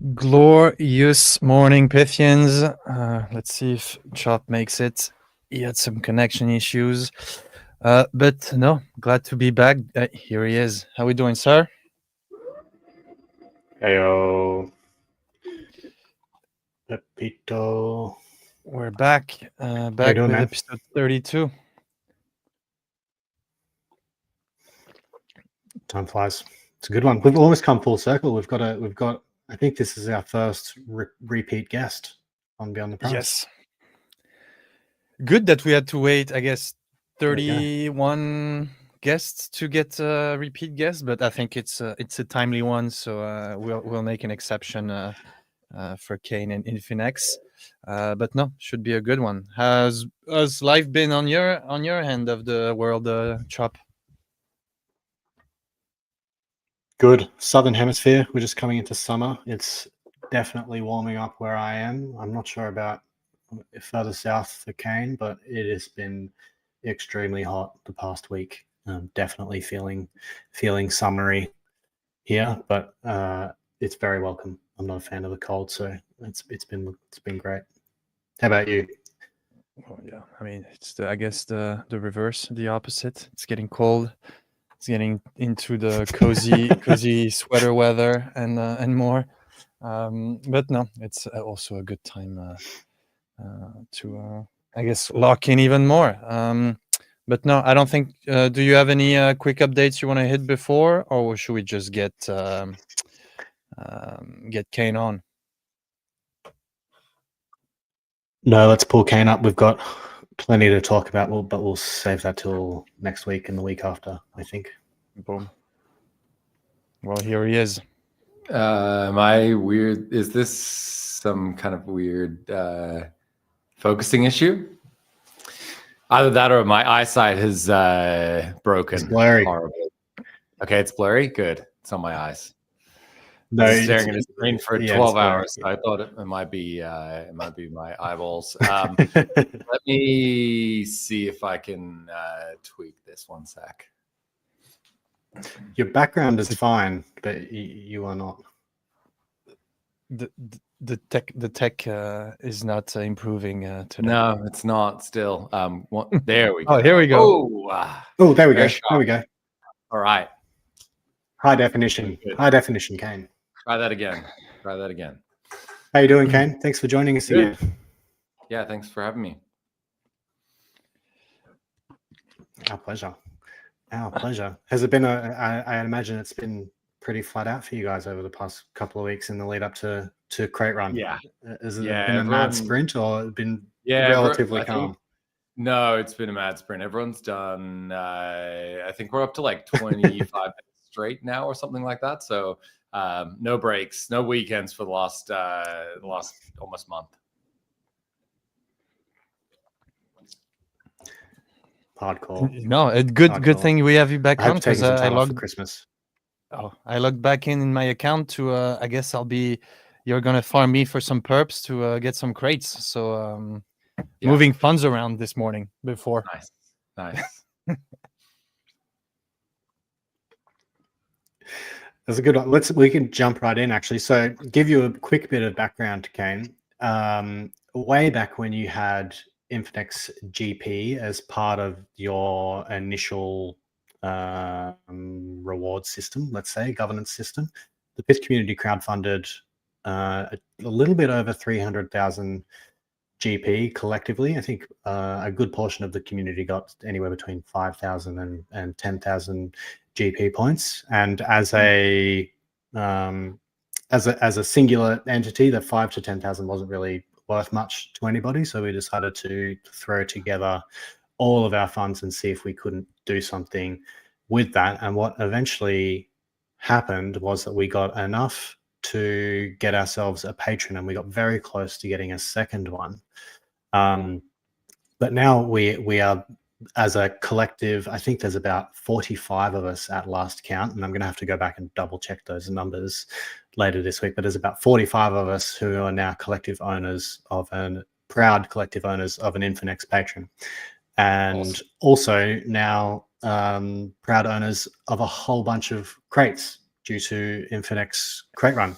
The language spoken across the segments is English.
Glorious morning, Pythians. Let's see if Chop makes it. He had some connection issues. But no, glad to be back. Here he is. How we doing, sir? Heyo. Pepito. We're back. Back doing, with man? episode 32. Time flies. It's a good one. We've almost come full circle. We've got. I think this is our first repeat guest on Beyond the Prize. Yes. Good that we had to wait, I guess, 31 guests to get a repeat guest, but I think it's a timely one, so we'll make an exception for Kane and Infinex. But no, should be a good one. Has life been on your end of the world, Chop? Good. Southern Hemisphere. We're just coming into summer. It's definitely warming up where I am. I'm not sure about further south for Kane, but it has been extremely hot the past week. Definitely feeling summery here, but it's very welcome. I'm not a fan of the cold, so it's been great. How about you? Well, yeah, I mean, it's I guess the reverse, the opposite. It's getting cold. It's getting into the cozy sweater weather and more. But no, it's also a good time to I guess lock in even more. But no, I don't think. Do you have any quick updates you want to hit before, or should we just get Kane on? No, let's pull Kane up. We've got plenty to talk about, but we'll save that till next week and the week after, I think. Boom. Well, here he is. Am I weird? Is this some kind of weird focusing issue? Either that or my eyesight has broken. It's blurry. Horribly. Okay, it's blurry. Good. It's on my eyes. No, I was staring at a screen for 12 hours. Blurry. I thought it might be my eyeballs. Let me see if I can tweak this. One sec. Your background is fine, but you are not. The tech is not improving today. No, it's not still. There we go. Oh, here we go. Oh, there we go. There we go. All right. High definition. High definition, Kane. Try that again. How you doing, Kane? Thanks for joining us again. Yeah, thanks for having me. Our pleasure. Has it been I imagine it's been pretty flat out for you guys over the past couple of weeks in the lead up to Crate Run. Yeah. Has it been a mad sprint or been relatively calm? No, it's been a mad sprint. Everyone's done. I think we're up to like 25 straight now or something like that. So no breaks, no weekends for the last almost month. Hardcore. No, good thing we have you back on because I logged for Christmas. Oh, I logged back in my account to. I guess you're gonna farm me for some perps to get some crates. So moving funds around this morning before. Nice. That's a good one. We can jump right in actually. So give you a quick bit of background, Kane. Way back when you had Infinex GP as part of your initial reward system, let's say governance system, the Pith community crowdfunded a little bit over 300,000 GP collectively. I think a good portion of the community got anywhere between 5,000 and 10,000 GP points. And as a singular entity, the 5 to 10,000 wasn't really worth much to anybody. So we decided to throw together all of our funds and see if we couldn't do something with that. And what eventually happened was that we got enough to get ourselves a patron, and we got very close to getting a second one. But now we are, as a collective, I think there's about 45 of us at last count, and I'm going to have to go back and double check those numbers later this week, but there's about 45 of us who are now proud collective owners of an Infinex patron, and also now proud owners of a whole bunch of crates due to Infinex Crate Run.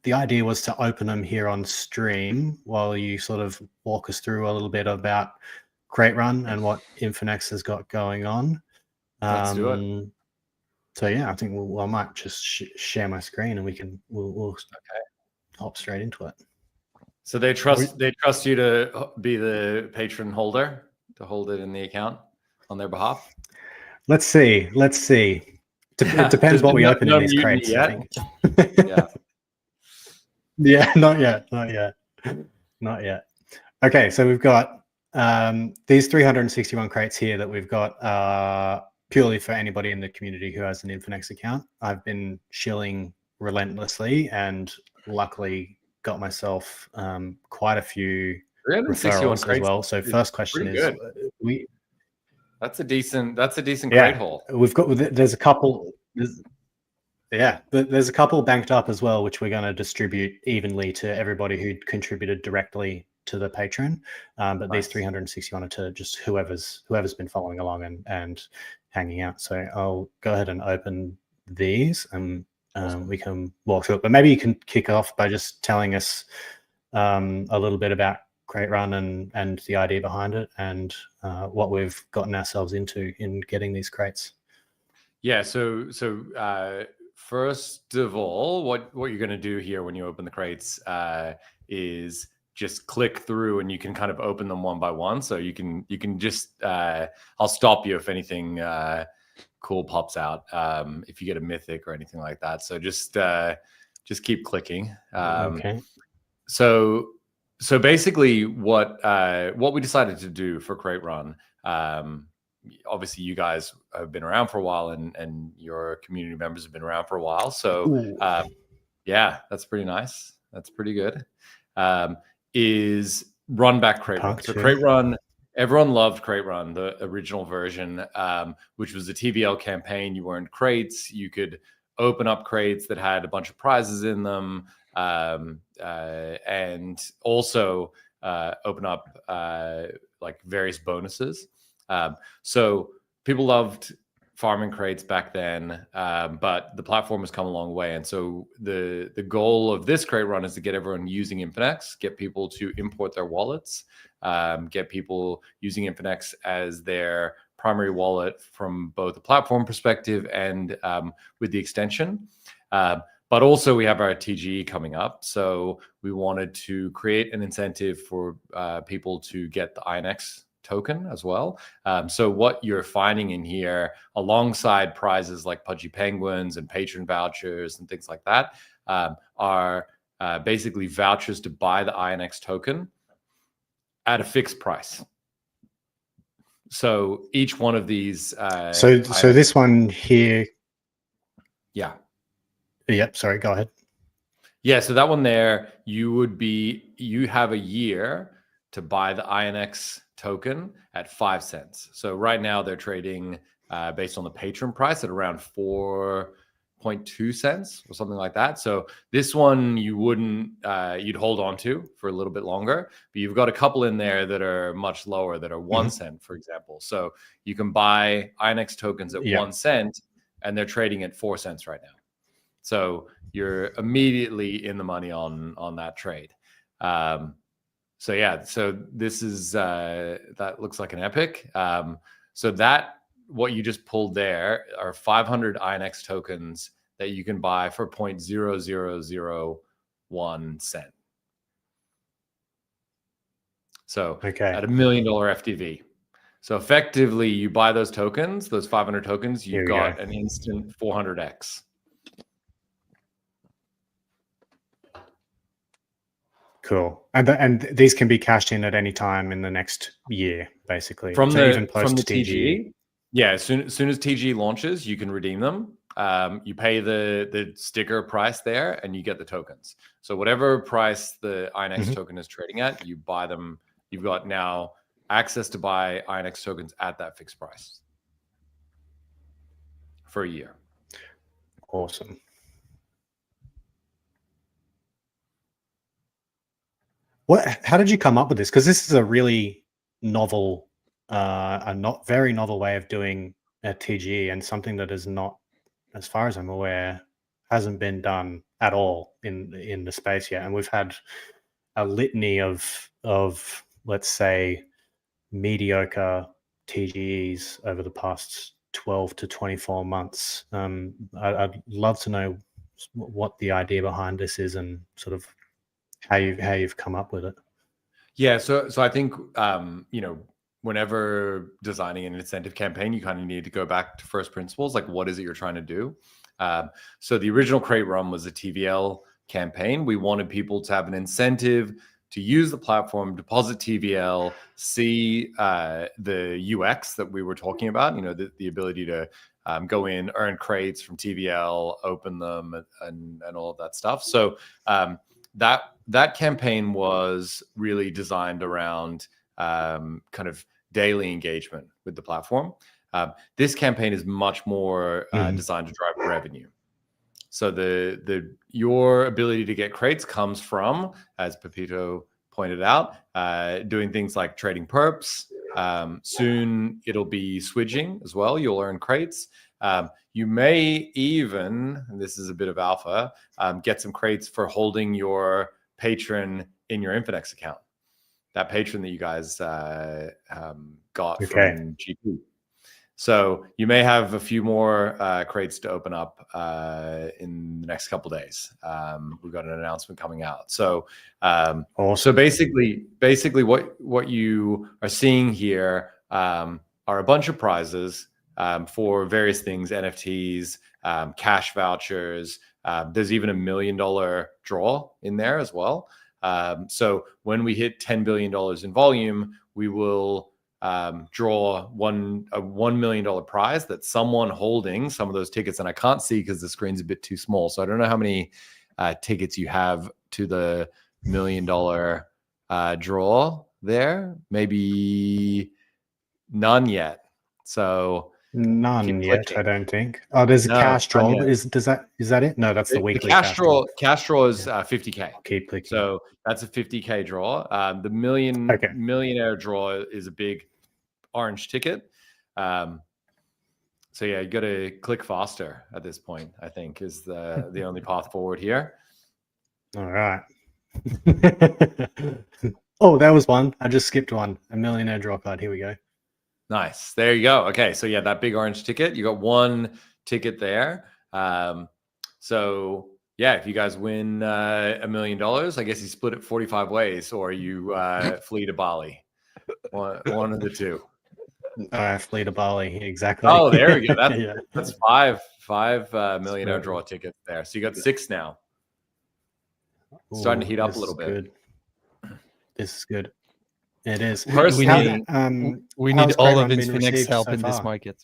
the idea was to open them here on stream while you sort of walk us through a little bit about Crate Run and what Infinex has got going on. Let's do it. So yeah, I think I might just share my screen and we'll hop straight into it. So they trust you to be the patron holder, to hold it in the account on their behalf. Let's see. It depends what we open in these crates. I think. Yeah. Yeah, not yet. Okay, so we've got these 361 crates here that we've got purely for anybody in the community who has an Infinex account. I've been shilling relentlessly and luckily got myself quite a few referrals as well. So first question is, that's a decent crate haul. We've got, there's a couple. There's a couple banked up as well, which we're going to distribute evenly to everybody who contributed directly to the Patreon. But nice. These 361 are to just whoever's been following along and hanging out. So I'll go ahead and open these and awesome. We can walk through it. But maybe you can kick off by just telling us a little bit about Crate Run and the idea behind it and what we've gotten ourselves into in getting these crates. Yeah. So first of all, what you're going to do here when you open the crates is just click through, and you can kind of open them one by one. So you can just I'll stop you if anything cool pops out, if you get a mythic or anything like that. So just keep clicking. Okay. So basically, what we decided to do for Crate Run. Obviously you guys have been around for a while and your community members have been around for a while. So yeah, that's pretty nice. That's pretty good. Is run back Crate Run. So Crate Run, everyone loved Crate Run, the original version, which was a TVL campaign. You earned crates. You could open up crates that had a bunch of prizes in them, and also open up like various bonuses. So people loved farming crates back then, but the platform has come a long way. And so the goal of this Crate Run is to get everyone using Infinex, get people to import their wallets, get people using Infinex as their primary wallet from both a platform perspective and with the extension. But also we have our TGE coming up. So we wanted to create an incentive for people to get the INX token as well. So what you're finding in here, alongside prizes like Pudgy Penguins and patron vouchers and things like that, are basically vouchers to buy the INX token at a fixed price. So each one of these. So this one here. Yeah. Yep. Sorry. Go ahead. Yeah. So that one there, you have a year to buy the INX token at 5 cents. So right now they're trading based on the patron price at around 4.2 cents or something like that. So this one you wouldn't, you'd hold on to for a little bit longer, but you've got a couple in there that are much lower, that are 1 cent, for example. So you can buy INX tokens at 1 cent and they're trading at 4 cents right now. So you're immediately in the money on that trade. So yeah, so this is, that looks like an epic. So that, what you just pulled there are 500 INX tokens that you can buy for 0.0001 cent. So at $1 million FTV. So effectively you buy those tokens, those 500 tokens, you've got an instant 400x. Cool. And these can be cashed in at any time in the next year, basically. Even post TGE. Yeah, as soon as TGE launches, you can redeem them. You pay the sticker price there, and you get the tokens. So whatever price the INX token is trading at, you buy them. You've got now access to buy INX tokens at that fixed price for a year. Awesome. How did you come up with this? Because this is a really novel, very novel way of doing a TGE, and something that is not, as far as I'm aware, hasn't been done at all in the space yet, and we've had a litany of let's say mediocre TGEs over the past 12 to 24 months. I'd love to know what the idea behind this is and sort of how you've come up with it. Yeah, so I think whenever designing an incentive campaign, you kind of need to go back to first principles, like what is it you're trying to do? So the original Crate Run was a TVL campaign. We wanted people to have an incentive to use the platform, deposit TVL, see the UX that we were talking about, the ability to go in, earn crates from TVL, open them, and all of that stuff. So that campaign was really designed around kind of daily engagement with the platform. This campaign is much more designed to drive revenue. So your ability to get crates comes from, as Pepito pointed out, doing things like trading perps. Soon it'll be switching as well. You'll earn crates. You may even, and this is a bit of alpha, get some crates for holding your patron in your Infinex account. That patron that you guys got from GP. So you may have a few more crates to open up in the next couple of days. We've got an announcement coming out. So awesome. So basically what you are seeing here are a bunch of prizes for various things, NFTs, cash vouchers. There's even $1 million draw in there as well. So when we hit $10 billion in volume, we will draw a $1 million prize that someone holding some of those tickets, and I can't see because the screen's a bit too small, so I don't know how many tickets you have to the $1 million draw there. Maybe none yet. So none yet, I don't think. Oh, there's a cash draw. Is that it? No, that's the weekly cash draw. Cash draw is 50K. I'll keep clicking. So that's a 50K draw. The millionaire draw is a big orange ticket. So yeah, you got to click faster at this point, I think, is the only path forward here. All right. Oh, that was one. I just skipped one. A millionaire draw card. Here we go. Nice. There you go. Okay. So yeah, that big orange ticket, you got one ticket there. So yeah, if you guys win $1 million, I guess you split it 45 ways, or you flee to Bali. One of the two. Flee to Bali, exactly. Oh, there we go. That's five millionaire draw tickets there. So you got 6 now. Ooh, starting to heat up a little bit. Good. This is good. It is. We need all of Infinex help in this market.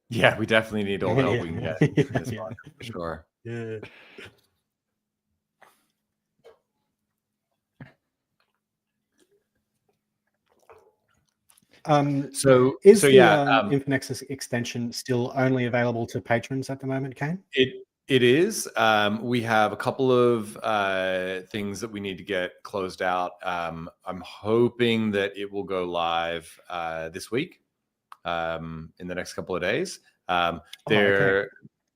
Yeah, we definitely need all the help we can get in this market, for sure. Yeah. Infinex extension still only available to patrons at the moment, Kane? It is. We have a couple of things that we need to get closed out. I'm hoping that it will go live this week, in the next couple of days.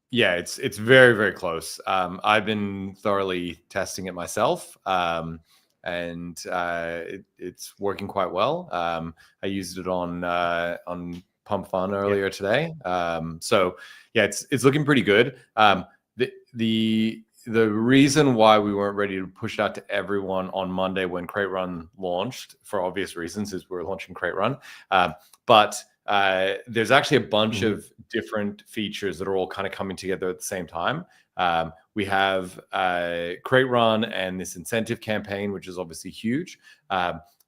Yeah, it's very, very close. I've been thoroughly testing it myself, and it's working quite well. I used it on Pump Fun earlier today. So yeah, it's looking pretty good. The reason why we weren't ready to push it out to everyone on Monday when Crate Run launched, for obvious reasons, is we're launching Crate Run. But there's actually a bunch of different features that are all kind of coming together at the same time. We have Crate Run and this incentive campaign, which is obviously huge.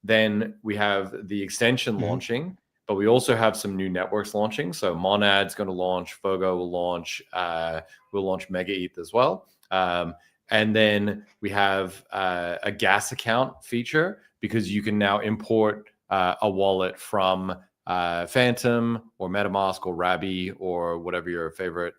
Then we have the extension launching. But we also have some new networks launching. So Monad's going to launch, Fogo will launch, we'll launch Mega ETH as well. And then we have a gas account feature, because you can now import a wallet from Phantom or MetaMask or Rabby or whatever your favorite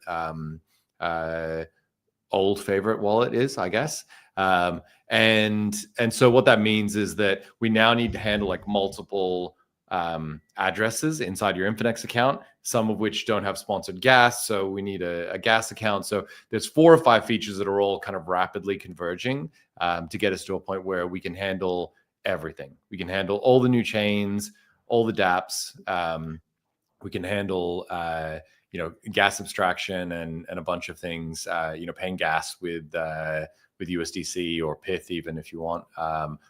old favorite wallet is, I guess. And so what that means is that we now need to handle like multiple addresses inside your Infinex account, some of which don't have sponsored gas. So we need a gas account. So there's 4 or 5 features that are all kind of rapidly converging to get us to a point where we can handle everything. We can handle all the new chains, all the dApps. We can handle, gas abstraction and a bunch of things, paying gas with USDC or PITH, even if you want,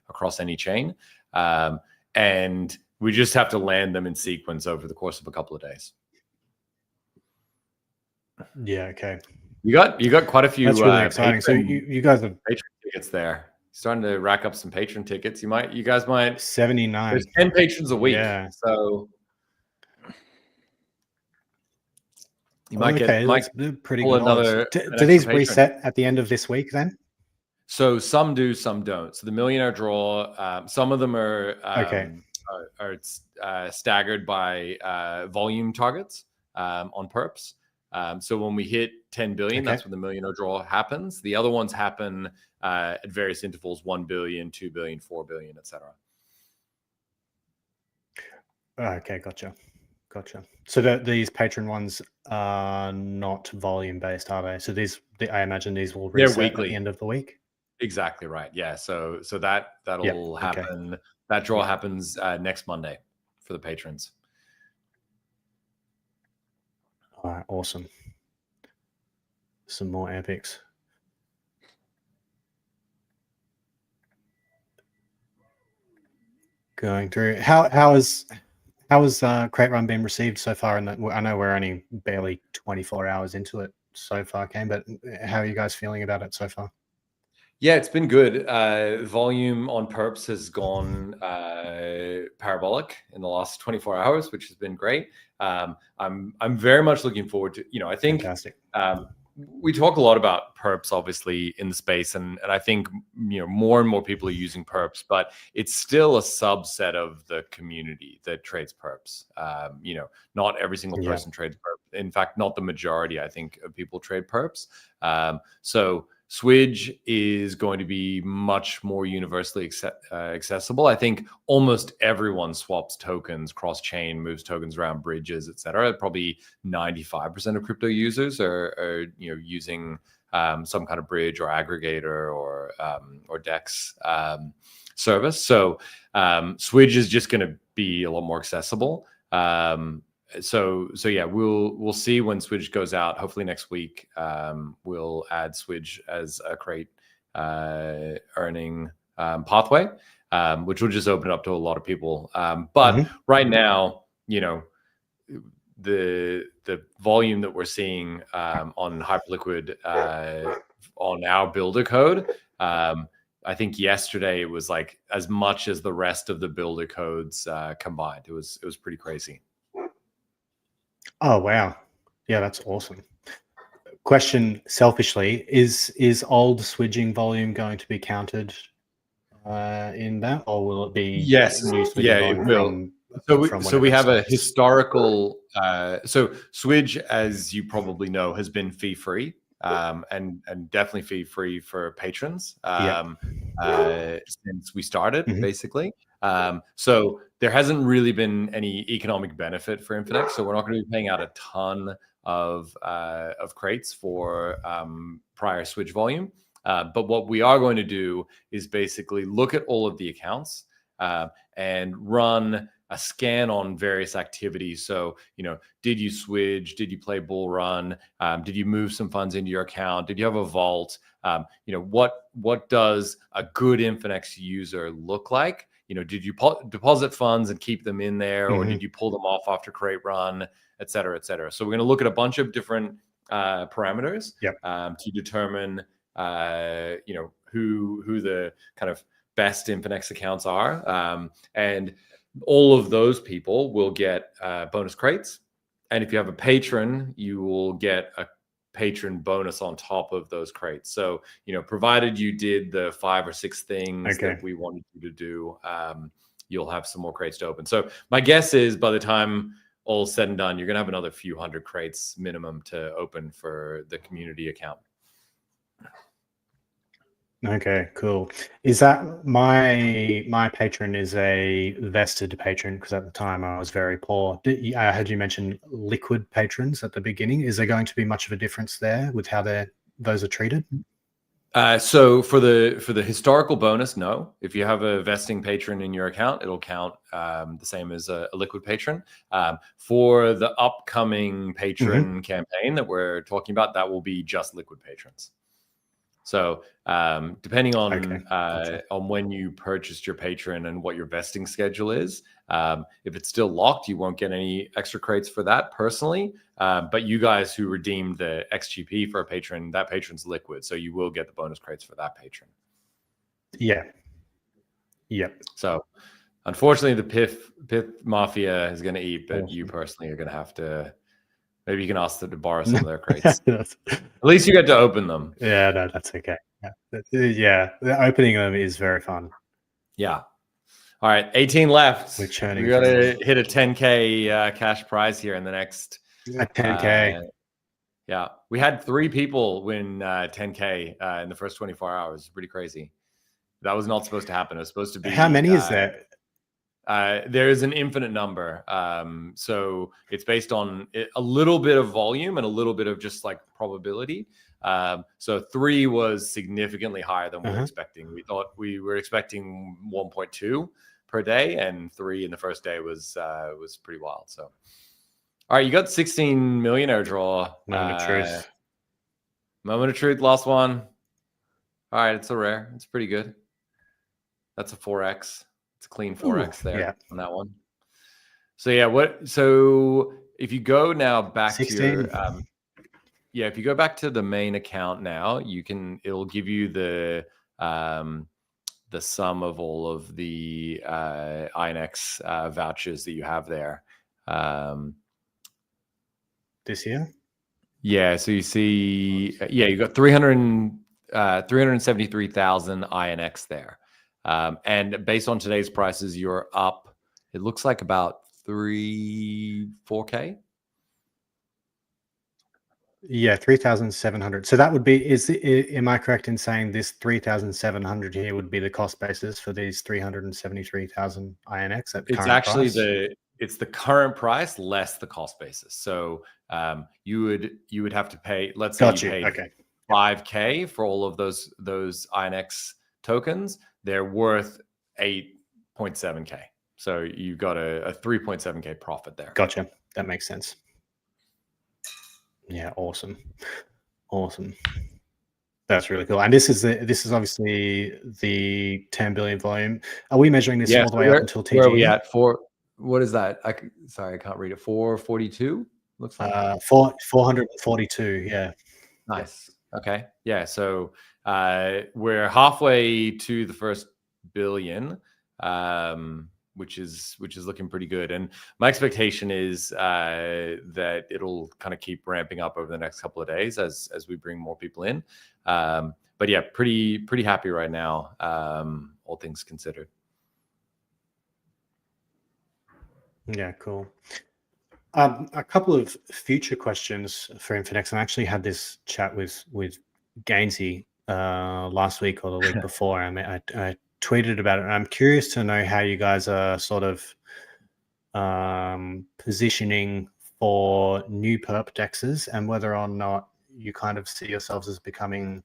across any chain. And we just have to land them in sequence over the course of a couple of days. Yeah. Okay. You got quite a few. That's really exciting. So you guys have patron tickets there. Starting to rack up some patron tickets. You guys might 79. There's 10 patrons a week. Yeah. So you might get pretty pull good another. Do these reset at the end of this week then? So some do, some don't. So the millionaire draw, some of them are staggered by volume targets on perps. So when we hit 10 billion, that's when the millionaire draw happens. The other ones happen at various intervals: 1 billion, 2 billion, 4 billion, etc. Okay, gotcha. So these patron ones are not volume based, are they? So I imagine these will reset at the end of the week. Exactly right. Yeah. So that'll happen. Okay. That draw happens next Monday for the patrons. All right. Awesome. Some more epics. Going through. How has Crate Run been received so far? And I know we're only barely 24 hours into it so far, Kane, but how are you guys feeling about it so far? Yeah, it's been good. Volume on perps has gone parabolic in the last 24 hours, which has been great. I'm very much looking forward to, I think we talk a lot about perps, obviously, in the space, and I think more and more people are using perps, but it's still a subset of the community that trades perps. Not every single person trades perps. In fact, not the majority, I think, of people trade perps. So Swidge is going to be much more universally accessible. I think almost everyone swaps tokens cross-chain, moves tokens around bridges, etc. Probably 95% of crypto users are using some kind of bridge or aggregator or DEX service. So Swidge is just going to be a lot more accessible. So yeah, we'll see when Swidge goes out. Hopefully next week, we'll add Swidge as a crate earning pathway, which will just open it up to a lot of people. But right now, the volume that we're seeing on Hyperliquid on our builder code, I think yesterday it was like as much as the rest of the builder codes combined. It was pretty crazy. Oh, wow. Yeah, that's awesome. Question selfishly, is old swidging volume going to be counted in that, or will it be new swidging volume? So we have a historical, so Swidge, as you probably know, has been fee-free and definitely fee-free for patrons since we started, basically. So there hasn't really been any economic benefit for Infinex, so we're not going to be paying out a ton of crates for prior Swidge volume. But what we are going to do is basically look at all of the accounts and run a scan on various activities. So, did you Swidge? Did you play Bull Run? Did you move some funds into your account? Did you have a vault? What does a good Infinex user look like? Did you deposit funds and keep them in there, or did you pull them off after Crate Run, et cetera, et cetera? So we're going to look at a bunch of different parameters to determine, who the kind of best Infinex accounts are, and all of those people will get bonus crates. And if you have a patron, you will get a patron bonus on top of those crates. So, provided you did the 5 or 6 things that we wanted you to do, you'll have some more crates to open. So my guess is by the time all said and done, you're going to have another few hundred crates minimum to open for the community account. Okay, cool. Is that my patron is a vested patron? Because at the time I was very poor. I heard you mention liquid patrons at the beginning. Is there going to be much of a difference there with how those are treated? So for the historical bonus, no. If you have a vesting patron in your account, it'll count the same as a liquid patron. For the upcoming patron campaign that we're talking about, that will be just liquid patrons. So depending on gotcha. on when you purchased your patron and what your vesting schedule is, if it's still locked, you won't get any extra crates for that personally. But you guys who redeemed the XGP for a patron, that patron's liquid, so you will get the bonus crates for that patron. Yeah. Yep. So unfortunately, the Pith Mafia is going to eat, but you personally are going to have to. Maybe you can ask them to borrow some of their crates. At least you get to open them. Yeah, no, that's okay. Yeah, the opening them is very fun. Yeah. All right, 18 left. We're churning. We got to hit a 10K cash prize here in the next. A 10K. Yeah, we had 3 people win 10K in the first 24 hours. Pretty crazy. That was not supposed to happen. It was supposed to be. How many is there? There is an infinite number. So it's based on a little bit of volume and a little bit of just like probability. So 3 was significantly higher than we were expecting. We thought we were expecting 1.2 per day, and 3 in the first day was pretty wild. So, all right, you got 16 millionaire draw. Moment of truth. Moment of truth, last one. All right, it's a rare. It's pretty good. That's a 4x. It's a clean 4x there on that one. So yeah, so if you go now back 16. To your if you go back to the main account now, it'll give you the sum of all of the Infinex vouchers that you have there. This year? Yeah, so you see you got 373,000 Infinex there. And based on today's prices, you're up, it looks like about 4K. Yeah, 3,700. So that would be, am I correct in saying this 3,700 here would be the cost basis for these 373,000 Infinex at It's actually price? It's the current price less the cost basis. So you would have to pay, let's say you paid 5K for all of those Infinex tokens. They're worth 8.7K. So you got a 3.7K profit there. Gotcha. That makes sense. Yeah, awesome. That's really cool. And this is obviously the 10 billion volume. Are we measuring this all the way up until TG? Where are we at? What is that? Sorry, I can't read it. 442 looks like. 442. Yeah. Nice. Okay. Yeah. So we're halfway to the first billion, which is looking pretty good. And my expectation is that it'll kind of keep ramping up over the next couple of days as we bring more people in. But yeah, pretty happy right now, all things considered. Yeah, cool. A couple of future questions for Infinex. I actually had this chat with Gainsey last week or the week before. I tweeted about it, and I'm curious to know how you guys are sort of positioning for new perp dexes and whether or not you kind of see yourselves as becoming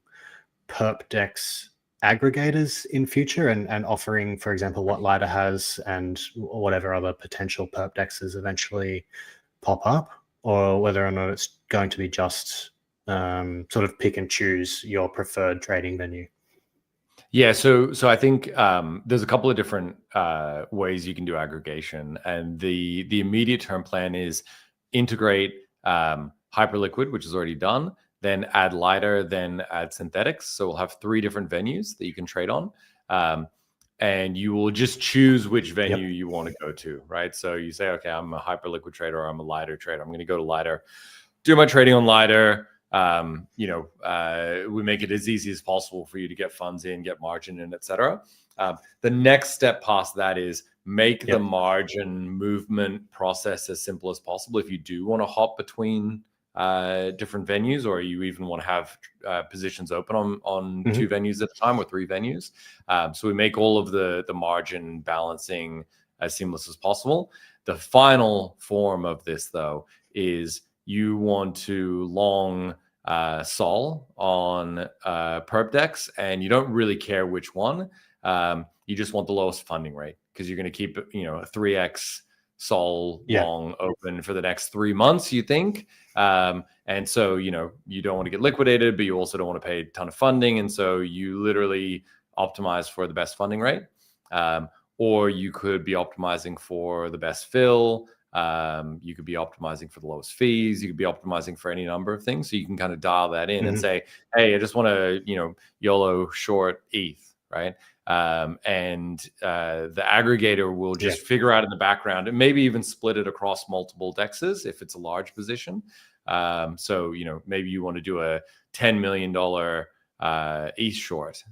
perp dex aggregators in future and offering, for example, what Lighter has and whatever other potential perp dexes eventually pop up, or whether or not it's going to be just sort of pick and choose your preferred trading venue. Yeah, so I think there's a couple of different ways you can do aggregation, and the immediate term plan is integrate Hyperliquid, which is already done, then add Lighter, then add Synthetics. So we'll have 3 different venues that you can trade on, and you will just choose which venue you want to go to, right? So you say, okay, I'm a Hyperliquid trader or I'm a Lighter trader. I'm going to go to Lighter, do my trading on Lighter. We make it as easy as possible for you to get funds in, get margin in, etc. The next step past that is make the margin movement process as simple as possible. If you do want to hop between different venues, or you even want to have positions open on 2 venues at a time or 3 venues. So we make all of the margin balancing as seamless as possible. The final form of this, though, is you want to long sol on perp decks, and you don't really care which one. You just want the lowest funding rate, because you're going to keep, a 3x sol long open for the next 3 months, you think. And so, you don't want to get liquidated, but you also don't want to pay a ton of funding. And so you literally optimize for the best funding rate. Or you could be optimizing for the best fill. You could be optimizing for the lowest fees. You could be optimizing for any number of things. So you can kind of dial that in and say, hey, I just want to, YOLO short ETH, right? And the aggregator will just figure out in the background, and maybe even split it across multiple dexes if it's a large position. So, maybe you want to do a $10 million ETH short.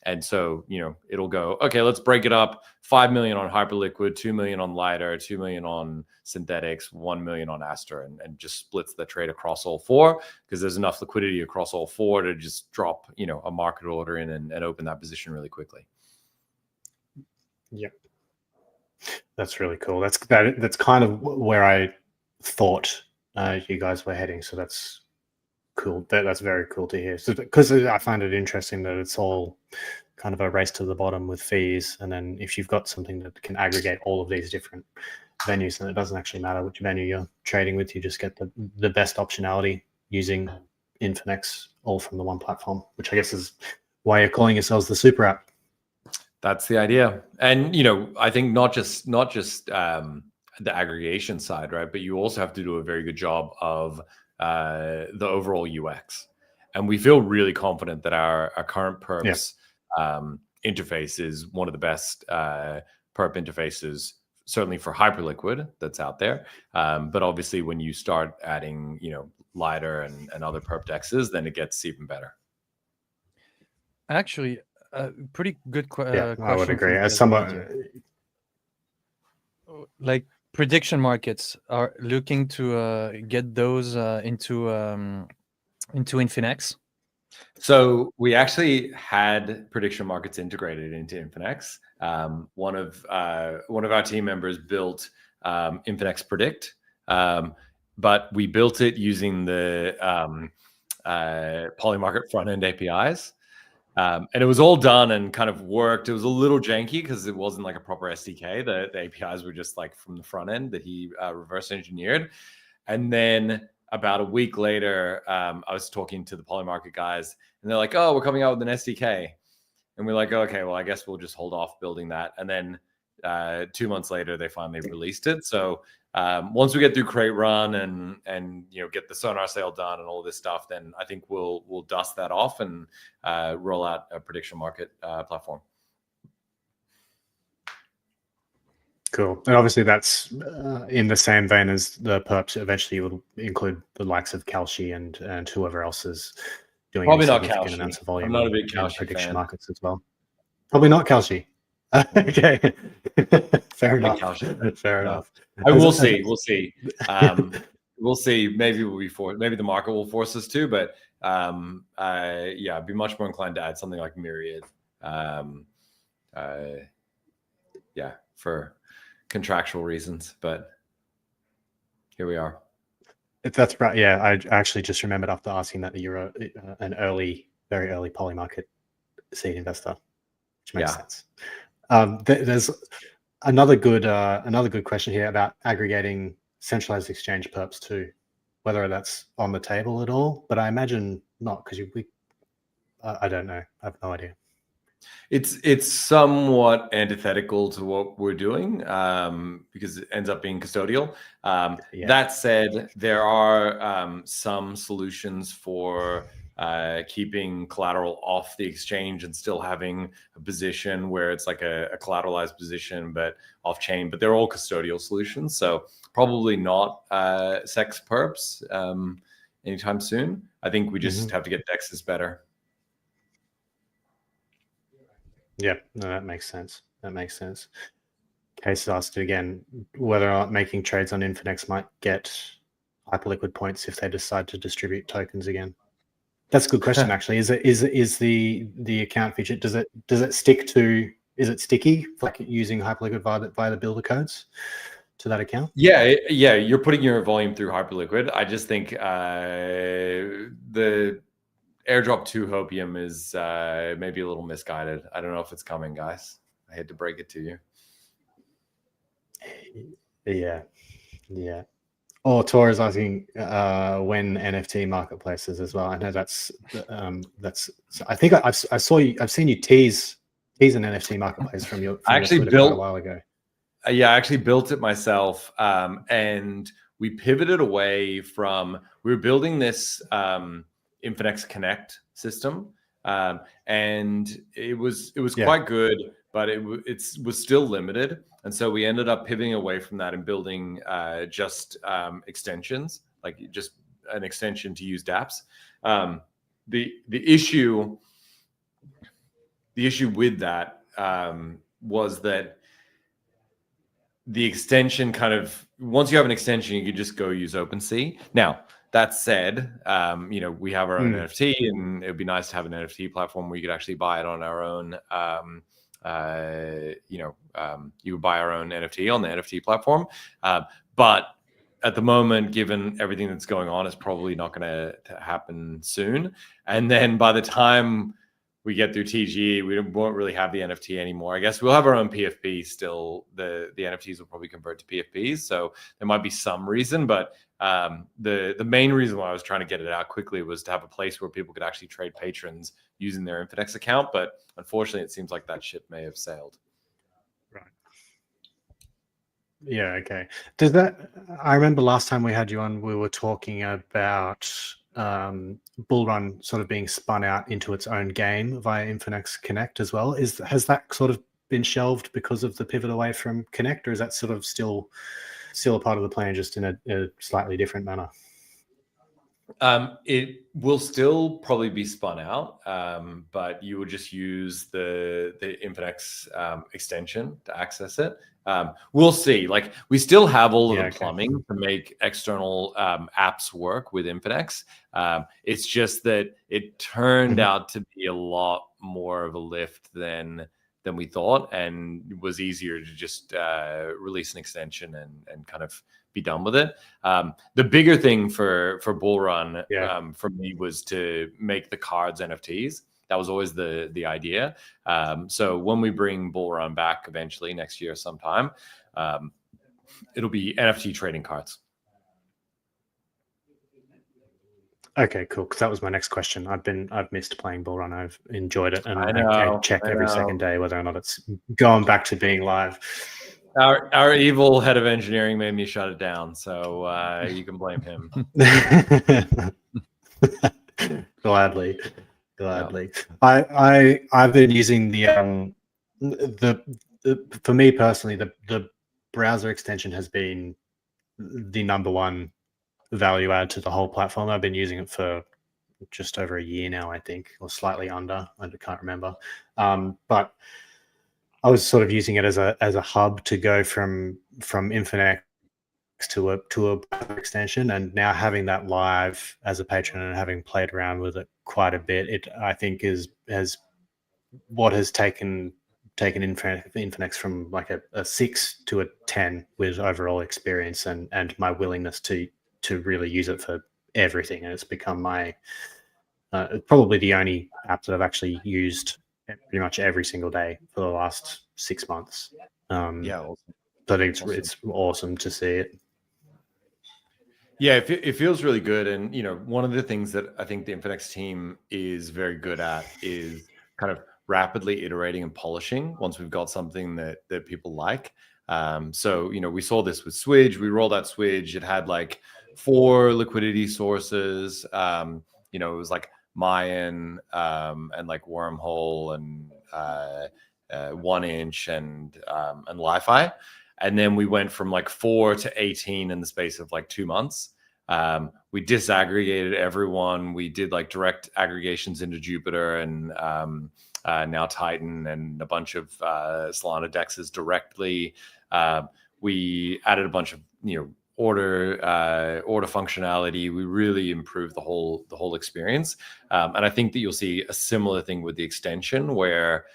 And so, it'll go, okay, let's break it up. 5 million on Hyperliquid, 2 million on Lighter, 2 million on Synthetics, 1 million on Aster, and just splits the trade across all 4, because there's enough liquidity across all 4 to just drop, a market order in and open that position really quickly. Yep. That's really cool. That's kind of where I thought you guys were heading. So that's cool. That's very cool to hear. So, because I find it interesting that it's all kind of a race to the bottom with fees, and then if you've got something that can aggregate all of these different venues, then it doesn't actually matter which venue you're trading with. You just get the best optionality using Infinex, all from the one platform, which I guess is why you're calling yourselves the super app. That's the idea. And I think not just the aggregation side, right, but you also have to do a very good job of the overall UX. And we feel really confident that our current perps interface is one of the best perp interfaces, certainly for Hyperliquid, that's out there. But obviously when you start adding, Lighter and other perp dexes, then it gets even better. Actually, pretty good question. I would agree. As someone like prediction markets are looking to get those into Infinex. So we actually had prediction markets integrated into Infinex. One of our team members built Infinex Predict, but we built it using the Polymarket front end APIs. And it was all done and kind of worked. It was a little janky because it wasn't like a proper SDK. The APIs were just like from the front end that he reverse engineered. And then about a week later, I was talking to the Polymarket guys, and they're like, oh, we're coming out with an SDK. And we're like, okay, well, I guess we'll just hold off building that. And then 2 months later, they finally released it. So once we get through Create Run and get the Sonar sale done and all this stuff, then I think we'll dust that off and roll out a prediction market platform. Cool. And obviously that's in the same vein as the perps. Eventually you would include the likes of Kalshi and whoever else is doing Probably not significant Kalshi. amounts of volume. I'm not a big in Kalshi prediction fan. markets as well. Probably not Kalshi. Okay. Fair enough. Fair enough. We'll see. We'll see. We'll see. Maybe maybe the market will force us to, but I'd be much more inclined to add something like Myriad. For contractual reasons, but here we are. If that's right, yeah, I actually just remembered after asking that you're an very early Polymarket seed investor, which makes sense. There's another good question here about aggregating centralized exchange perps too, whether that's on the table at all, but I imagine not, because I don't know. I have no idea. It's somewhat antithetical to what we're doing because it ends up being custodial. That said, there are some solutions for keeping collateral off the exchange and still having a position where it's like a collateralized position but off chain, but they're all custodial solutions. So probably not SEX perps anytime soon. I think we just have to get DEXs better. Yeah, no, that makes sense. Case asked again whether or not making trades on Infinex might get Hyperliquid points if they decide to distribute tokens again? That's a good question, actually. Is the account feature, does it stick to, is it sticky, like using Hyperliquid via the builder codes to that account? Yeah, you're putting your volume through Hyperliquid. I just think the airdrop to Hopium is maybe a little misguided. I don't know if it's coming, guys. I hate to break it to you. Yeah. Or Tor is asking when NFT marketplaces as well. I know that's. I think I've seen you tease an NFT marketplace from your Twitter quite a while ago. Yeah, I actually built it myself, and we pivoted away from. We were building this Infinex Connect system, and it was quite good, but it was still limited, and so we ended up pivoting away from that and building just extensions, like just an extension to use dApps. The issue with that was that the extension kind of, once you have an extension, you can just go use OpenSea. Now, that said, we have our own NFT, and it would be nice to have an NFT platform where you could actually buy it on our own. You would buy our own NFT on the NFT platform. But at the moment, given everything that's going on, it's probably not going to happen soon. And then by the time we get through TGE, we won't really have the NFT anymore. I guess we'll have our own PFP still. The NFTs will probably convert to PFPs, so there might be some reason. But the main reason why I was trying to get it out quickly was to have a place where people could actually trade patrons using their Infinex account. But unfortunately, it seems like that ship may have sailed. Right. Yeah. Okay. I remember last time we had you on, we were talking about Bull Run sort of being spun out into its own game via Infinex Connect as well. Has that sort of been shelved because of the pivot away from Connect, or is that sort of still a part of the plan, just in a slightly different manner? It will still probably be spun out, but you would just use the Infinex extension to access it. We'll see. Like, we still have all of the plumbing to make external apps work with Infinex. It's just that it turned out to be a lot more of a lift than we thought, and it was easier to just release an extension and kind of be done with it. The bigger thing for Bull Run for me was to make the cards NFTs. That was always the idea. So when we bring Bull Run back eventually next year sometime, it'll be NFT trading cards. Okay, cool. Because that was my next question. I've missed playing Bull Run. I've enjoyed it, and I check every second day whether or not it's going back to being live. Our evil head of engineering made me shut it down, so you can blame him. Gladly. I've been using the for me personally, the browser extension has been the number one value add to the whole platform. I've been using it for just over a year now, I think, or slightly under. I can't remember. But I was sort of using it as a hub to go from Infinex to a browser extension, and now having that live as a patron and having played around with it quite a bit, it I think has what has taken Infinex from like a 6 to a 10 with overall experience and my willingness to really use it for everything. And it's become my probably the only app that I've actually used pretty much every single day for the last 6 months. Awesome. So I think it's awesome to see it. Yeah, it feels really good. And, one of the things that I think the Infinex team is very good at is kind of rapidly iterating and polishing once we've got something that people like. So, we saw this with Swidge. We rolled out Swidge. It had like 4 liquidity sources. It was like Mayan and like Wormhole and 1inch and Li-Fi. And then we went from like 4 to 18 in the space of like 2 months. We disaggregated everyone. We did like direct aggregations into Jupiter and now Titan and a bunch of Solana dexes directly. We added a bunch of order functionality. We really improved the whole experience, and I think that you'll see a similar thing with the extension, where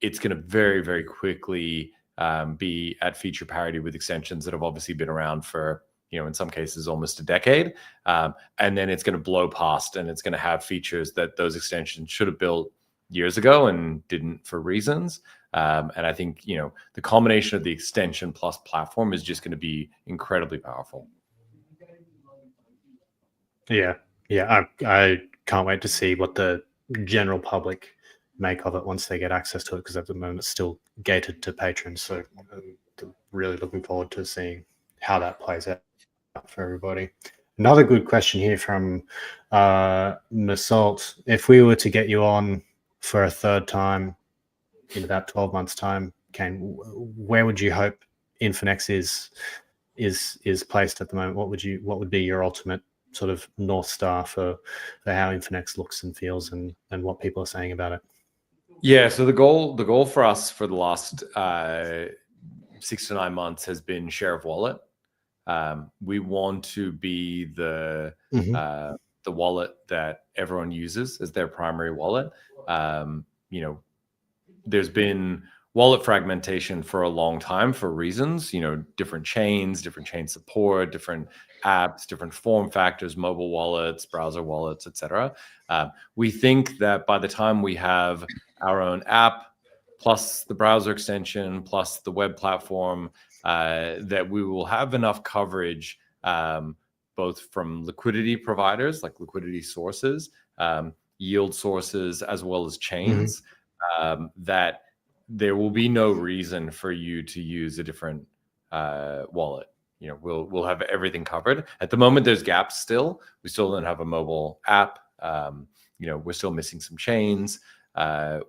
it's going to very, very quickly be at feature parity with extensions that have obviously been around for, in some cases almost a decade, and then it's going to blow past, and it's going to have features that those extensions should have built years ago and didn't for reasons. And I think, the combination of the extension plus platform is just going to be incredibly powerful. Yeah. I can't wait to see what the general public make of it once they get access to it, because at the moment it's still gated to patrons. So really looking forward to seeing how that plays out for everybody. Another good question here from Massault. If we were to get you on for a third time in about 12 months' time, Kane, where would you hope Infinex is placed at the moment? What would be your ultimate sort of North Star for how Infinex looks and feels, and what people are saying about it? Yeah, so the goal for us for the last 6 to 9 months has been share of wallet. We want to be the wallet that everyone uses as their primary wallet. There's been wallet fragmentation for a long time for reasons, different chain support, different apps, different form factors, mobile wallets, browser wallets, etc. We think that by the time we have our own app, plus the browser extension, plus the web platform, that we will have enough coverage, both from liquidity providers, like liquidity sources, yield sources, as well as chains, that there will be no reason for you to use a different wallet. We'll have everything covered. At the moment, there's gaps still. We still don't have a mobile app. We're still missing some chains.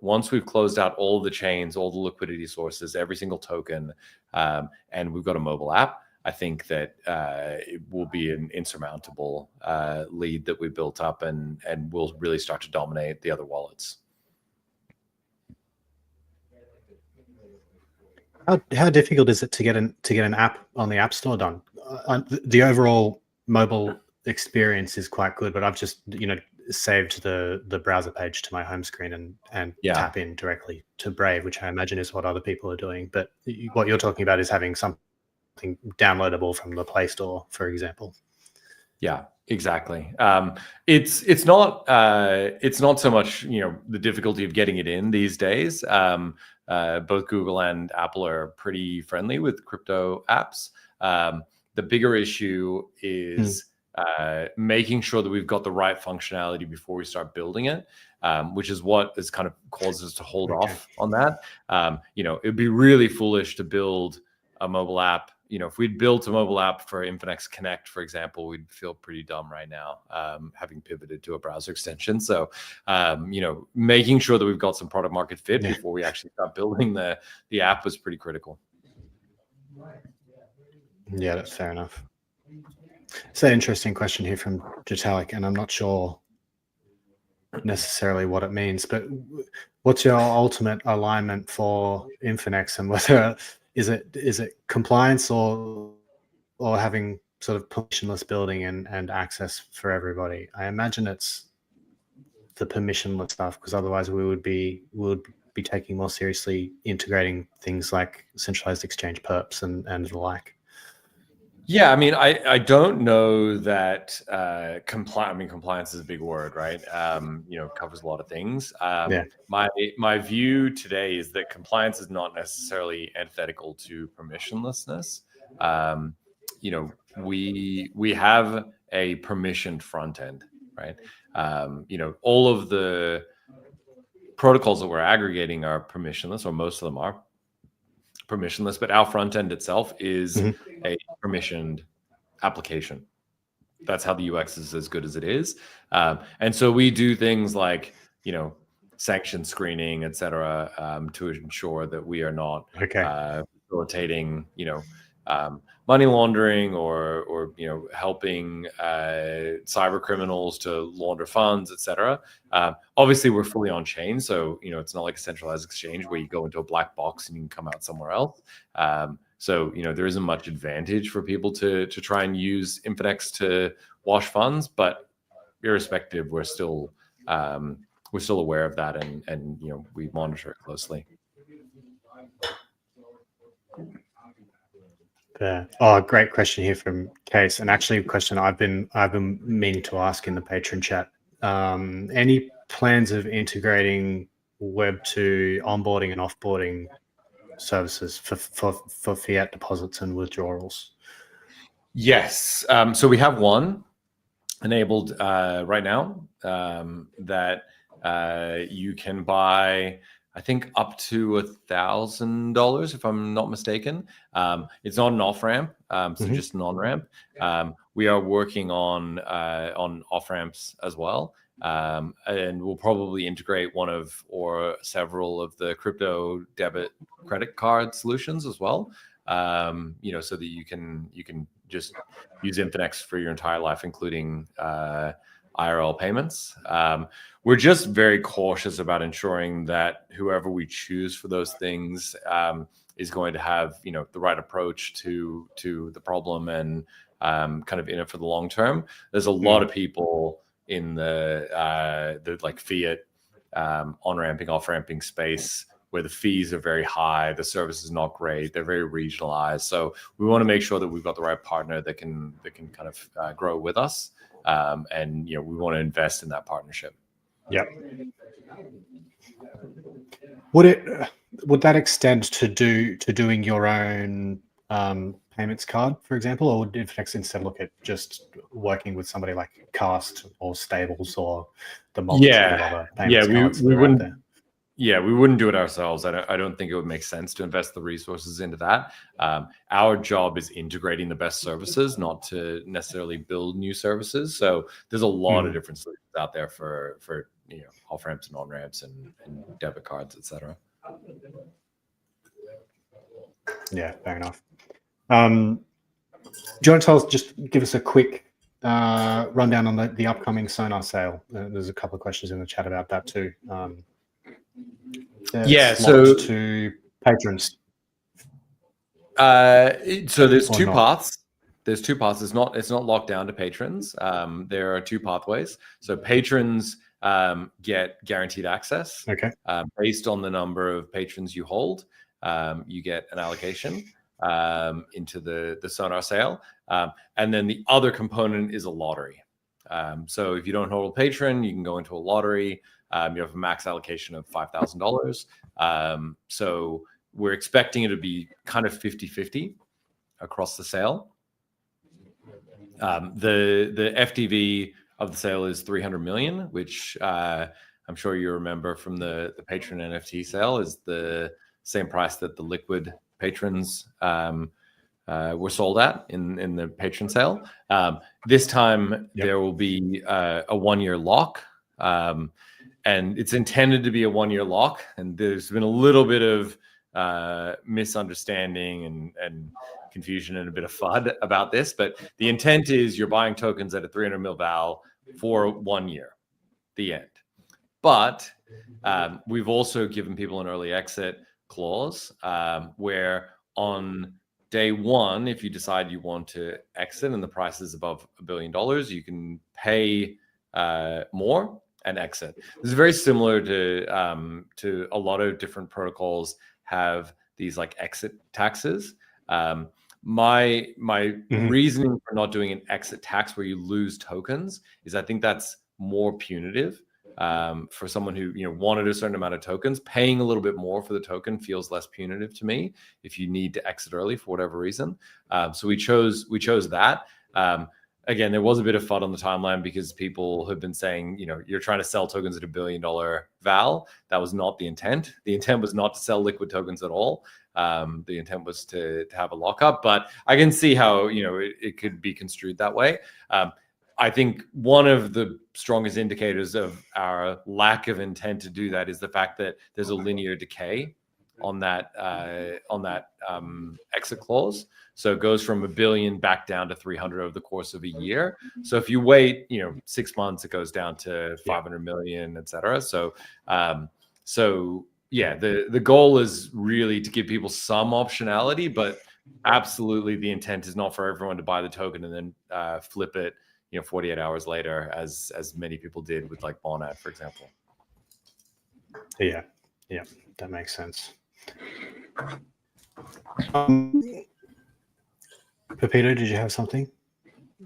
Once we've closed out all the chains, all the liquidity sources, every single token, and we've got a mobile app, I think that it will be an insurmountable lead that we built up, and we'll really start to dominate the other wallets. How difficult is it to get an app on the App Store done? The overall mobile experience is quite good, but I've just saved the browser page to my home screen and tap in directly to Brave, which I imagine is what other people are doing. But what you're talking about is having something downloadable from the Play Store, for example. Yeah, exactly. It's not so much the difficulty of getting it in these days. Both Google and Apple are pretty friendly with crypto apps. The bigger issue is making sure that we've got the right functionality before we start building it, which is what has kind of caused us to hold off on that. It'd be really foolish to build a mobile app. If we'd built a mobile app for Infinex Connect, for example, we'd feel pretty dumb right now, having pivoted to a browser extension. So, making sure that we've got some product market fit before we actually start building the app was pretty critical. Yeah, that's fair enough. It's an interesting question here from Jitalik, and I'm not sure necessarily what it means, but what's your ultimate alignment for Infinex, and whether is it compliance or having sort of permissionless building and access for everybody? I imagine it's the permissionless stuff, because otherwise we would be taking more seriously integrating things like centralized exchange perps and the like. Yeah, I mean, I don't know that compliance is a big word, right? Covers a lot of things. My view today is that compliance is not necessarily antithetical to permissionlessness. We have a permissioned front end, right? All of the protocols that we're aggregating are permissionless, or most of them are permissionless, but our front end itself is a permissioned application. That's how the UX is as good as it is. And so we do things like, sanction screening, et cetera, to ensure that we are not facilitating, money laundering or helping cyber criminals to launder funds, et cetera. Obviously, we're fully on chain, so it's not like a centralized exchange where you go into a black box and you can come out somewhere else. So, there isn't much advantage for people to try and use Infinex to wash funds, but irrespective, we're still aware of that, and we monitor it closely. Oh, great question here from Case, and actually a question I've been meaning to ask in the patron chat. Any plans of integrating Web 2 onboarding and offboarding services for fiat deposits and withdrawals? Yes. So we have one enabled right now that you can buy, I think, up to $1,000, if I'm not mistaken. It's not an off ramp, so just an on ramp. We are working on off ramps as well, and we'll probably integrate one of or several of the crypto debit credit card solutions as well. So that you can just use Infinex for your entire life, including IRL payments. We're just very cautious about ensuring that whoever we choose for those things is going to have the right approach to the problem and kind of in it for the long term. There's a lot of people in the like fiat on ramping, off ramping space where the fees are very high, the service is not great, they're very regionalized. So we want to make sure that we've got the right partner that can kind of grow with us, and we want to invest in that partnership. Yep. Would that extend to doing your own payments card, for example, or would Infinex instead look at just working with somebody like Cast or Stables or the multitude of other payments cards that are out there? Yeah, we wouldn't do it ourselves. I don't think it would make sense to invest the resources into that. Our job is integrating the best services, not to necessarily build new services. So there's a lot of different solutions out there for off ramps and on ramps and debit cards, etc. Yeah, fair enough. Do you want to just give us a quick rundown on the upcoming Sonar sale? There's a couple of questions in the chat about that too. So to patrons. So there's two paths. There's two paths. It's not locked down to patrons. There are two pathways. So patrons get guaranteed access. Okay. Based on the number of patrons you hold, you get an allocation into the Sonar sale. And then the other component is a lottery. So if you don't hold a patron, you can go into a lottery. You have a max allocation of $5,000. So we're expecting it to be kind of 50-50 across the sale. The FTV of the sale is 300 million, which I'm sure you remember from the patron NFT sale is the same price that the liquid patrons were sold at in the patron sale. This time there will be a 1-year lock. And it's intended to be a 1-year lock. And there's been a little bit of misunderstanding and confusion and a bit of FUD about this. But the intent is you're buying tokens at a 300 mil val for 1 year, the end. But we've also given people an early exit clause where on day one, if you decide you want to exit and the price is above $1 billion, you can pay more and exit. This is very similar to a lot of different protocols have these like exit taxes. My reasoning for not doing an exit tax where you lose tokens is I think that's more punitive for someone who wanted a certain amount of tokens. Paying a little bit more for the token feels less punitive to me if you need to exit early for whatever reason. So we chose that. Again, there was a bit of FUD on the timeline because people have been saying, you're trying to sell tokens at $1 billion val. That was not the intent. The intent was not to sell liquid tokens at all. The intent was to have a lockup, but I can see how, it could be construed that way. I think one of the strongest indicators of our lack of intent to do that is the fact that there's a linear decay on that exit clause. So it goes from $1 billion back down to 300 over the course of a year. So if you wait, 6 months, it goes down to 500 million, et cetera. So the goal is really to give people some optionality, but absolutely the intent is not for everyone to buy the token and then flip it, 48 hours later, as many people did with like Bonad, for example. Yeah, that makes sense. Pepito, did you have something?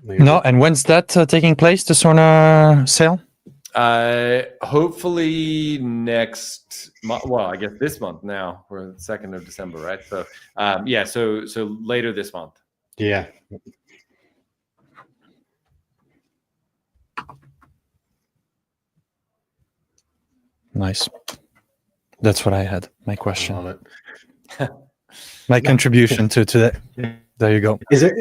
No, and when's that taking place, the Sorna sale? Hopefully next month. Well, I guess this month now. We're the 2nd of December, right? So yeah, so later this month. Yeah. Nice. That's what I had. My question. I love it. My contribution to that. There you go. Is it?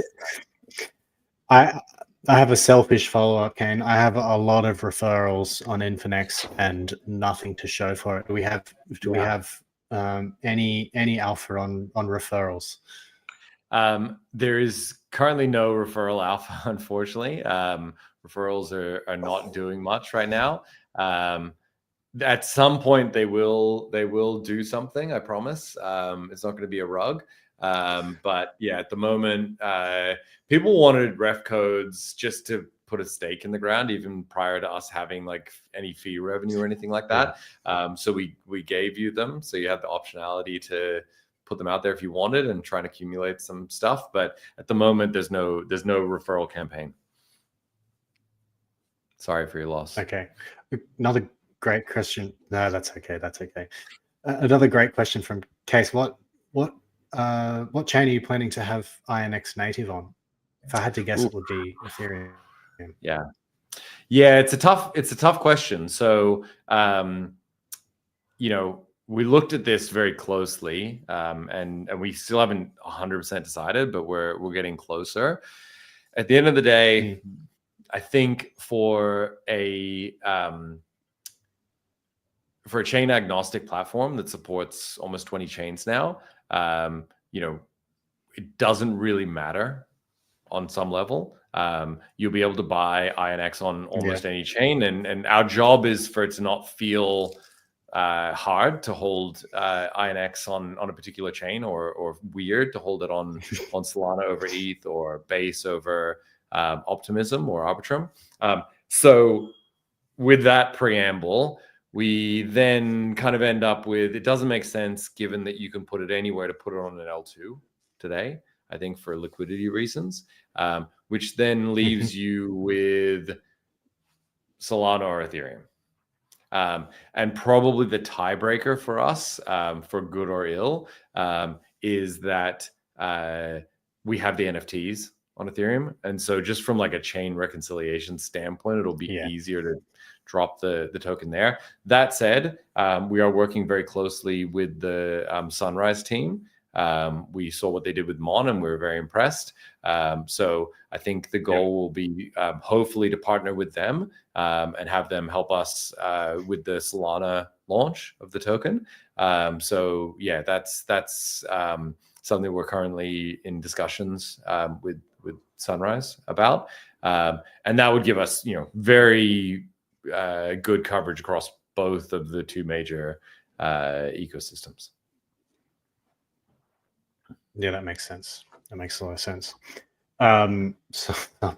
I have a selfish follow-up, Kane. I have a lot of referrals on Infinex and nothing to show for it. Do we have any alpha on referrals? There is currently no referral alpha, unfortunately. Referrals are not doing much right now. At some point they will do something, I promise. It's not going to be a rug. But yeah, at the moment, people wanted ref codes just to put a stake in the ground, even prior to us having like any fee revenue or anything like that. So we gave you them, so you had the optionality to put them out there if you wanted and try and accumulate some stuff. But at the moment, there's no referral campaign. Sorry for your loss. Okay, another great question. No, that's okay. That's okay. Another great question from Case. What chain are you planning to have INX native on? If I had to guess, it would be Ethereum. Yeah, it's a tough question. So we looked at this very closely, and we still haven't 100% decided, but we're getting closer. At the end of the day, I think for a chain agnostic platform that supports almost 20 chains now, it doesn't really matter on some level. You'll be able to buy INX on almost any chain, and our job is for it to not feel hard to hold INX on a particular chain, or weird to hold it on Solana over ETH, or Base over Optimism or Arbitrum. So with that preamble, we then kind of end up with, it doesn't make sense, given that you can put it anywhere, to put it on an L2 today, I think, for liquidity reasons, which then leaves you with Solana or Ethereum. And probably the tiebreaker for us, for good or ill, is that we have the NFTs on Ethereum. And so just from like a chain reconciliation standpoint, it'll be easier to drop the token there. That said, we are working very closely with the Sunrise team. We saw what they did with Mon, and we were very impressed. So I think the goal will be hopefully to partner with them and have them help us with the Solana launch of the token. So yeah, that's something we're currently in discussions with Sunrise about, and that would give us very good coverage across both of the two major ecosystems. Yeah, that makes sense. That makes a lot of sense. So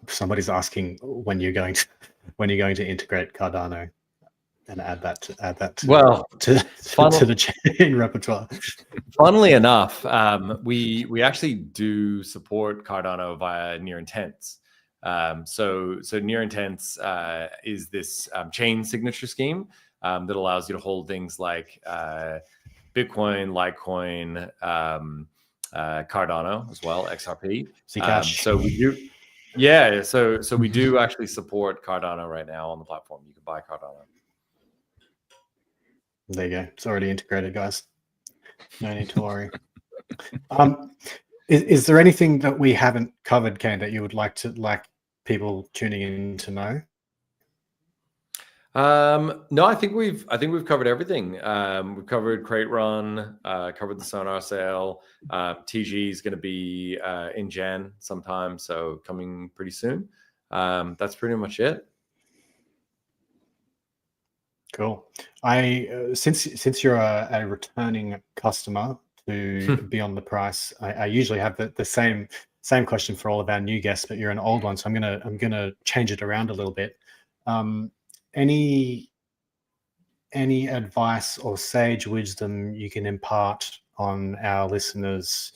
somebody's asking when you're going to integrate Cardano and add that to the chain repertoire. Funnily enough, we actually do support Cardano via near intents. So near intents is this chain signature scheme that allows you to hold things like Bitcoin, Litecoin, Cardano as well, XRP. So we do, so we do actually support Cardano right now on the platform. You can buy Cardano. There you go. It's already integrated, guys. No need to worry. Is there anything that we haven't covered, Kane, that you would like people tuning in to know? No, I think we've covered everything. We've covered Crate Run, covered the Sonar sale. TG is going to be in Jan sometime, so coming pretty soon. That's pretty much it. Cool. Since you're a returning customer to Beyond the Price. I usually have the same question for all of our new guests, but you're an old one, so I'm gonna change it around a little bit. Any advice or sage wisdom you can impart on our listeners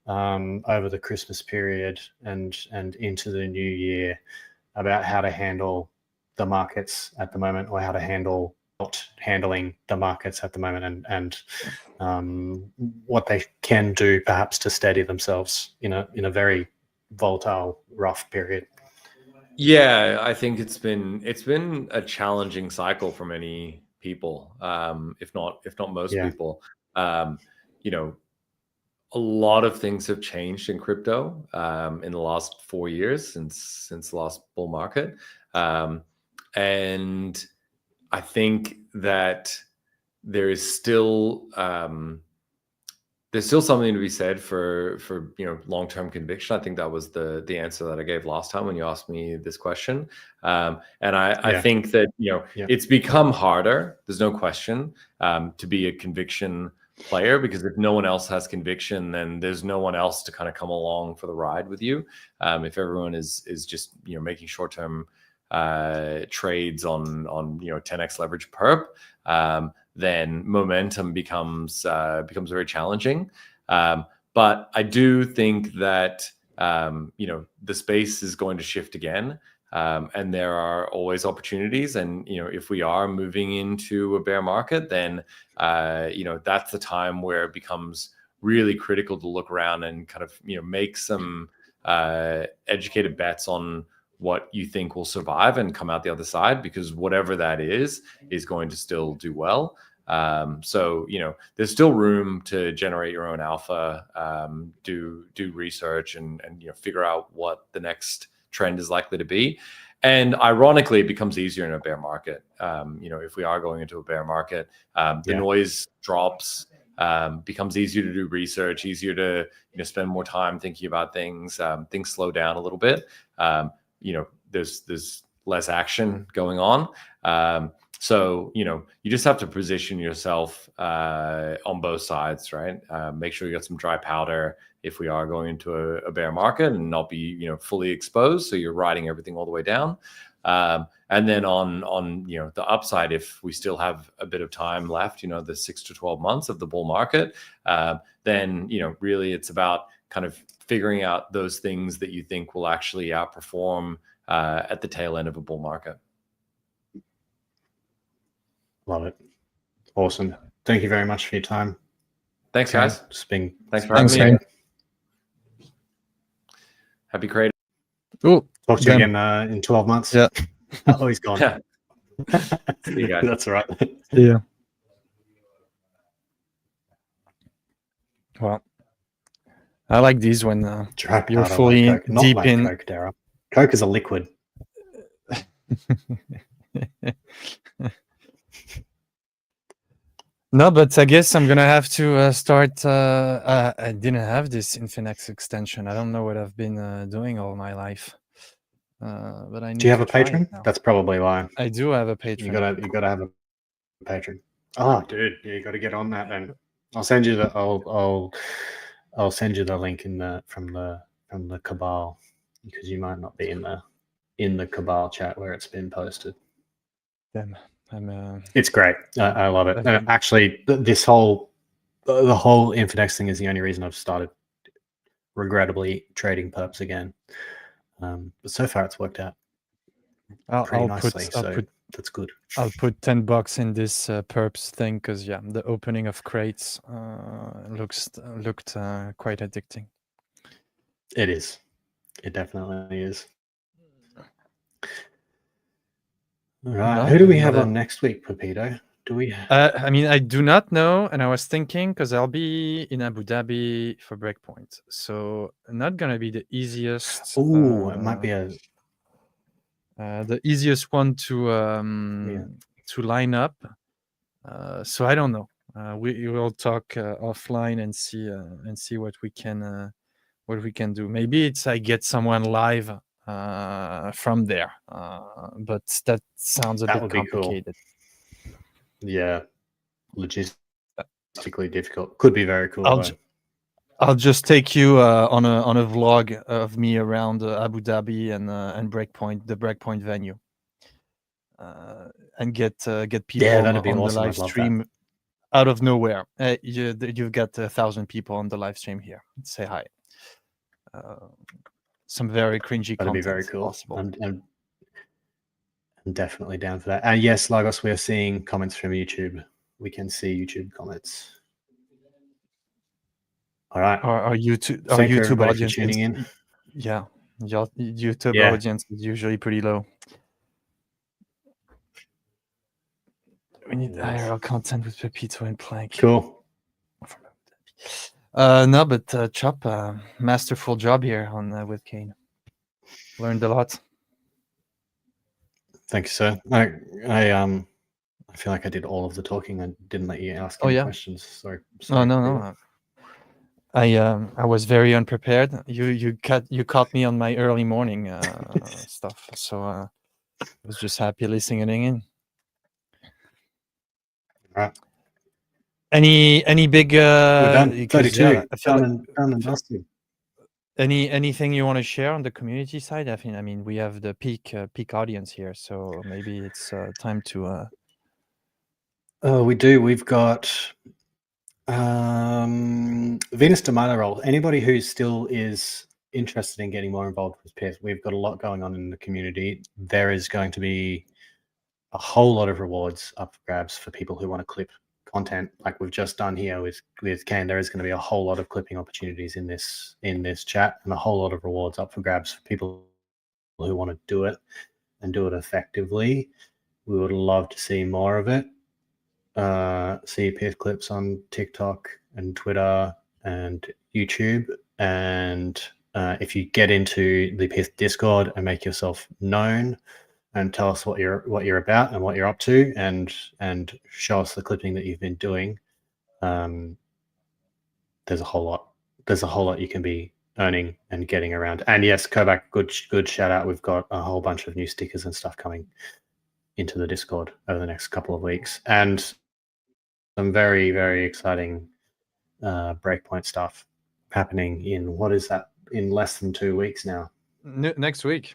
over the Christmas period and into the new year about how to handle the markets at the moment, or how to handle not handling the markets at the moment, and what they can do perhaps to steady themselves in a very volatile, rough period? Yeah, I think it's been a challenging cycle for many people, if not most people. You know, a lot of things have changed in crypto in the last 4 years since the last bull market, and I think that there is still there's still something to be said for long-term conviction. I think that was the answer that I gave last time when you asked me this question, and I think that it's become harder. There's no question to be a conviction player, because if no one else has conviction, then there's no one else to kind of come along for the ride with you. If everyone is just making short-term trades on 10x leverage perp, then momentum becomes very challenging. But I do think that the space is going to shift again, and there are always opportunities. And if we are moving into a bear market, then that's the time where it becomes really critical to look around and kind of make some educated bets on what you think will survive and come out the other side, because whatever that is going to still do well. So there's still room to generate your own alpha, do research, and figure out what the next trend is likely to be. And ironically, it becomes easier in a bear market. If we are going into a bear market, the noise drops, becomes easier to do research, easier to spend more time thinking about things. Things slow down a little bit. There's less action going on. So you just have to position yourself on both sides, right? Make sure you got some dry powder if we are going into a bear market, and not be fully exposed, so you're riding everything all the way down. And then on the upside, if we still have a bit of time left, the 6 to 12 months of the bull market, then really it's about kind of figuring out those things that you think will actually outperform at the tail end of a bull market. Love it. Awesome. Thank you very much for your time. Thanks, guys. Thanks for having me. Happy creating. Cool. Talk to you again in 12 months. Yeah. Oh, he's gone. Yeah. See you guys. That's all right. Yeah. Well, I like these when you're fully deep in. Coke, Dara. Coke is a liquid. No, but I guess I'm gonna have to start. I didn't have this Infinex extension. I don't know what I've been doing all my life. But I need. Do you have a patron? That's probably why. I do have a patron. You gotta have a patron. Oh, dude, yeah, you got to get on that. Then I'll send you the. I'll send you the link from the Cabal, because you might not be in the Cabal chat where it's been posted. Damn. It's great. I love it. Actually, the whole Infinex thing is the only reason I've started, regrettably, trading perps again. But so far, it's worked out pretty nicely. That's good. I'll put $10 in this perps thing, because the opening of crates looked quite addicting. It is. It definitely is. All right. Who do we have on next week, Pepito? Do we? I mean, I do not know, and I was thinking, because I'll be in Abu Dhabi for Breakpoint, so not gonna be the easiest. Oh, it might be the easiest one to line up. So I don't know. We will talk offline and see what we can do. Maybe I get someone live from there, but that sounds a bit complicated. Cool. Yeah, logistics logistically difficult. Could be very cool though. I'll just take you on a vlog of me around Abu Dhabi and Breakpoint, the Breakpoint venue, and get people that'd be on the awesome. live I'd love stream out of nowhere. You've got 1,000 people on the live stream here. Say hi. Some very cringy That'd content. be very cool. Possible. I'm definitely down for that. And yes, Lagos, we are seeing comments from YouTube. We can see YouTube comments. All right. Our YouTube Thank you, YouTube everybody, audience for tuning is, in. yeah, your YouTube Yeah. audience is usually pretty low. We need IRL content with Pepito and Plank. Cool. No, but Chop, masterful job here on with Kane. Learned a lot. Thank you, sir. I feel like I did all of the talking. I didn't let you ask any questions. Sorry. Oh no. I was very unprepared. You caught me on my early morning stuff, so I was just happy listening in. All right. Any big? We're done. 32. Yeah, I feel done and dusted. Anything you want to share on the community side? I mean, we have the peak audience here, so maybe it's time to. Oh, we do. We've got Venus de Milo roll. Anybody who still is interested in getting more involved with PIF, we've got a lot going on in the community. There is going to be a whole lot of rewards up for grabs for people who want to clip content like we've just done here with Kane. There is going to be a whole lot of clipping opportunities in this chat, and a whole lot of rewards up for grabs for people who want to do it and do it effectively. We would love to see more of it. See PIF clips on TikTok and Twitter and YouTube. And if you get into the PIF Discord and make yourself known and tell us what you're about and what you're up to, and show us the clipping that you've been doing, there's a whole lot you can be earning and getting around. And yes, Kovac, good shout out. We've got a whole bunch of new stickers and stuff coming into the Discord over the next couple of weeks, and some very, very exciting Breakpoint stuff happening in in less than 2 weeks now. Next week,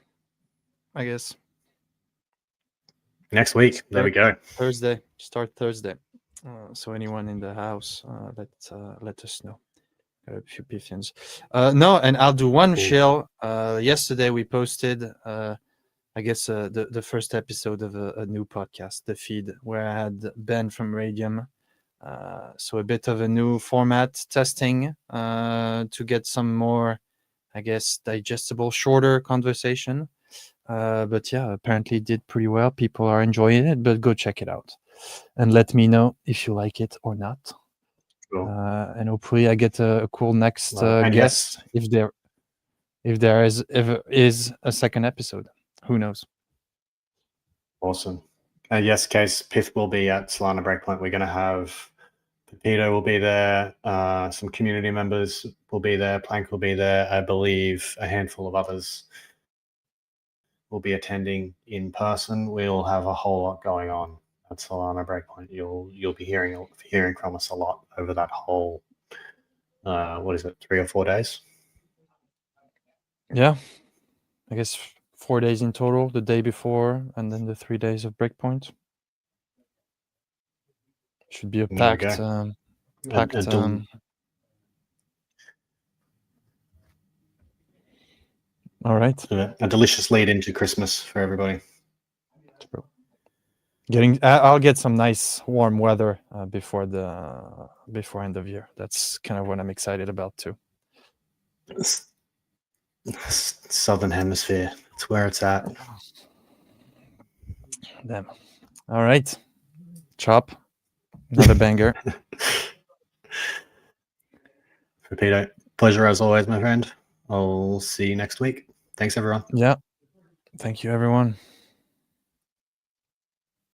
I guess. Next week. There we go. Thursday. Start Thursday. So anyone in the house, let us know. Got a few Piffians. No, and I'll do one shell. Yesterday we posted, I guess, the first episode of a new podcast, The Feed, where I had Ben from Radium. So a bit of a new format testing to get some more, I guess, digestible, shorter conversation. But yeah, apparently it did pretty well. People are enjoying it, but go check it out and let me know if you like it or not. Cool. And hopefully I get a cool next guest if there is a second episode. Who knows? Awesome. Yes, Case, Piff will be at Solana Breakpoint. We're going to have Pepito will be there. Some community members will be there. Plank will be there. I believe a handful of others will be attending in person. We'll have a whole lot going on at Solana Breakpoint. You'll be hearing from us a lot over that whole 3 or 4 days? Yeah, I guess 4 days in total, the day before and then the 3 days of Breakpoint. Should be a packed all right. A delicious lead into Christmas for everybody. I'll get some nice warm weather before end of year. That's kind of what I'm excited about too. Southern Hemisphere. It's where it's at. Damn. All right. Chop. Another banger. Pepito, pleasure as always, my friend. I'll see you next week. Thanks, everyone. Yeah. Thank you, everyone.